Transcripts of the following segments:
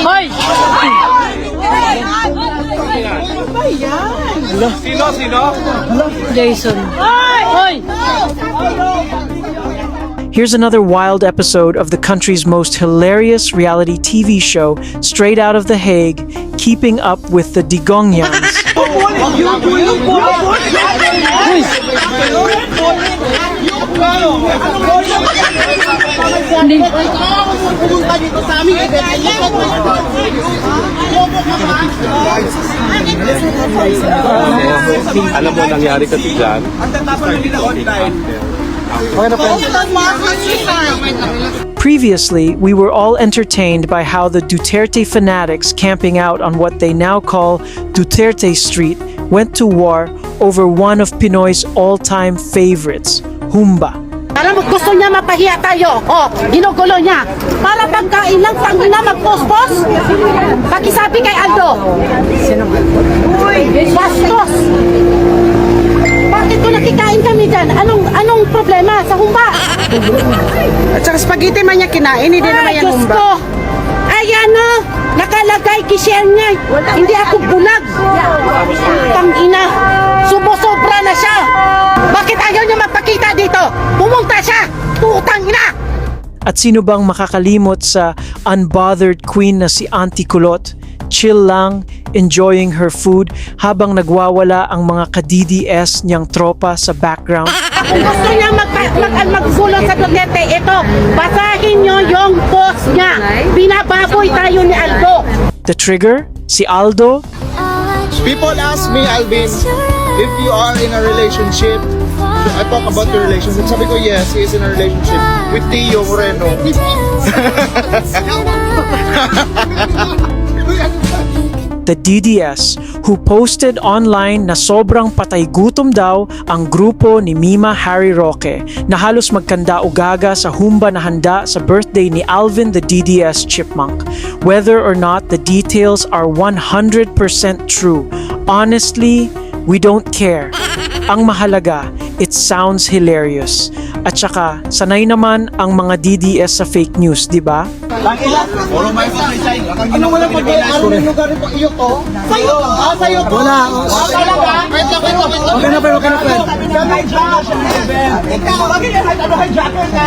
Hoy! Sino? Jason. Hoy! Here's another wild episode of the country's most hilarious reality TV show, straight out of The Hague, Keeping Up with the Digongyans. Alam mo nangyari kasi dyan? Previously, we were all entertained by how the Duterte fanatics camping out on what they now call Duterte Street went to war over one of Pinoy's all-time favorites, Humba. Alam mo, gusto niya mapahiya tayo. Ginugulo niya. Para pagkain lang, tangina magpospos. Pakisabi kay Aldo. Bastos. Bakit kung nakikain kami dyan? Anong problema sa humba? At saka spaghetti man niya kinain, hindi naman yan Diyos humba. ko. Ayan o, nakalagay, kishare niya. Hindi ako bulag. Tangina, subo-sobra na siya. Bakit ayaw niya magpakita dito? Pumunta siya, putang ina. At sino bang makakalimot sa unbothered queen na si Auntie Kulot? Chill lang, enjoying her food habang nagwawala ang mga ka-DDS niyang tropa sa background. Kung gusto niya maggulo sa Duterte, ito, basahin niyo yung post niya. Binababoy tayo ni Aldo. The trigger? Si Aldo? People ask me, Alvin, if you are in a relationship. I talk about your relationship. Sabi ko, yes, he is in a relationship with Tio Moreno. The DDS, who posted online na sobrang patay gutom daw ang grupo ni Mima Harry Roque na halos magkanda-ugaga sa humba na handa sa birthday ni Alvin the DDS Chipmunk. Whether or not the details are 100% true, honestly, we don't care. Ang mahalaga, it sounds hilarious. At saka, sanay naman ang mga DDS sa fake news, di ba? Ano wala pag-aaral ng lugar ito? Iyo to? Sa'yo to? Sa'yo to? Wala. Wait lang. Okay na, pero. Ikaw, bakit yan? Ano kay Jacker na?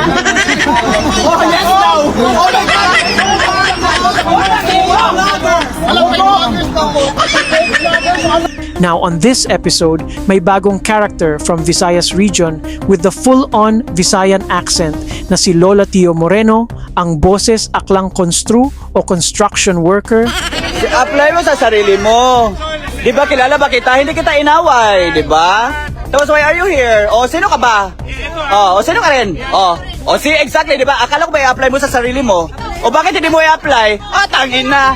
Oh, yes daw! Oh my God! Alam ko yung Now on this episode, may bagong character from Visayas region with the full-on Visayan accent na si Lola Tio Moreno, ang boses aklang konstru o construction worker. Apply mo sa sarili mo. Di ba kilala ba kita? Hindi kita inaway, di ba? Tapos why are you here? O sino ka ba? O sino ka rin? O see exactly, di ba? Akala ko ba i-apply mo sa sarili mo? O bakit hindi mo i-apply? Tangin na.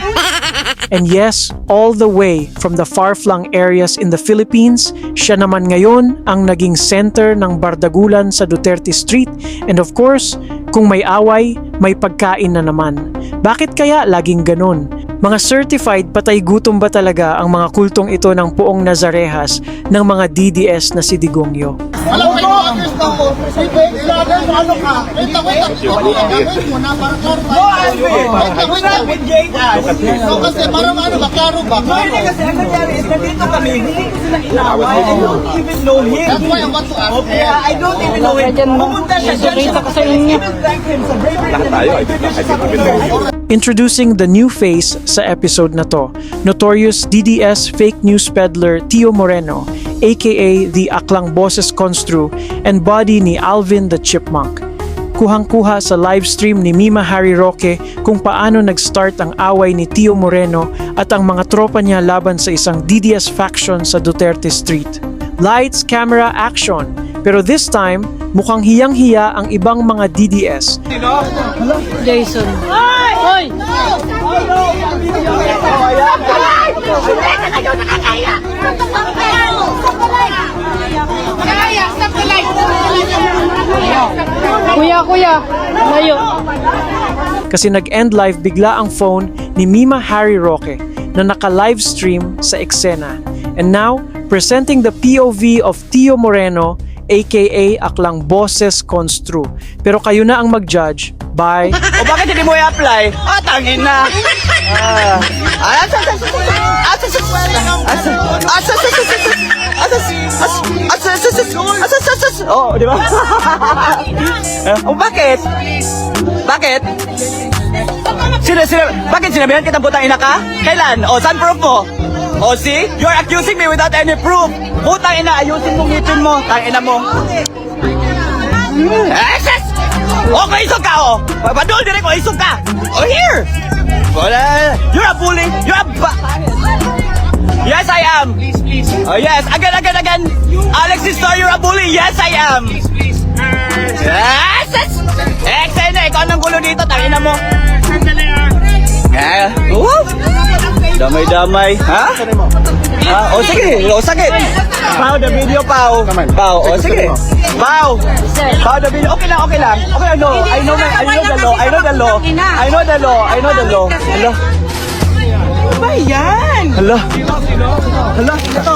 And yes, all the way from the far-flung areas in the Philippines, siya naman ngayon ang naging center ng bardagulan sa Duterte Street. And of course, kung may away, may pagkain na naman. Bakit kaya laging ganun? Mga certified patay gutom ba talaga ang mga kultong ito ng Poong Nazarehas ng mga DDS na si Digongyo? Alam ko, si Dave Vlogger, ano ka? Wait lang. Gagawin mo na, para klaro tayo. Wait lang. No, kasi parang maklaro ba? Hindi kasi ang nangyari is nandito kami, hindi ko sila inaway. I don't even know him. That's why I want to ask. I don't even know him. Pumunta siya dyan siya. Even thank him sa bravery. Introducing the new face sa episode na to, notorious DDS fake news peddler Tio Moreno, aka the Aklang Boses Constru and body ni Alvin the Chipmunk. Kuhang-kuha sa livestream ni Mima Harry Roque kung paano nag-start ang away ni Tio Moreno at ang mga tropa niya laban sa isang DDS faction sa Duterte Street. Lights, camera, action! Pero this time, mukhang hiyang-hiya ang ibang mga DDS. Jason. Hoy! Kuya, layo. Kasi nag-end live bigla ang phone ni Mima Harry Roque na naka-livestream sa eksena. And now, presenting the POV of Tio Moreno, aka Aklang Boses Constru. Pero kayo na ang mag-judge. Bye! O bakit hindi mo i-apply? Tangin na. Oh, di ba? Bakit? Bakit? Bakit sinabihan kitang putang ina ka? Kailan? Saan proof mo? See? You're accusing me without any proof. Putang ina, ayusin mong ngipin mo. Tangina mo. Okay, isog ka, Padul, dire ko, isog ka. Here. Wala. You're a bully. You're a Yes, I am. Please. Yes, again. Alexis, you're a bully. Yes, I am. Yes. Excellent. Ikaw ang gulo dito. Tangina mo. Damay-damay. Ha? Sige. Sige. Pao, the video, Pao. Sige. Pao, the video. Okay lang. No. I know the law. Hello. Ano ba yan? Hello. Ito.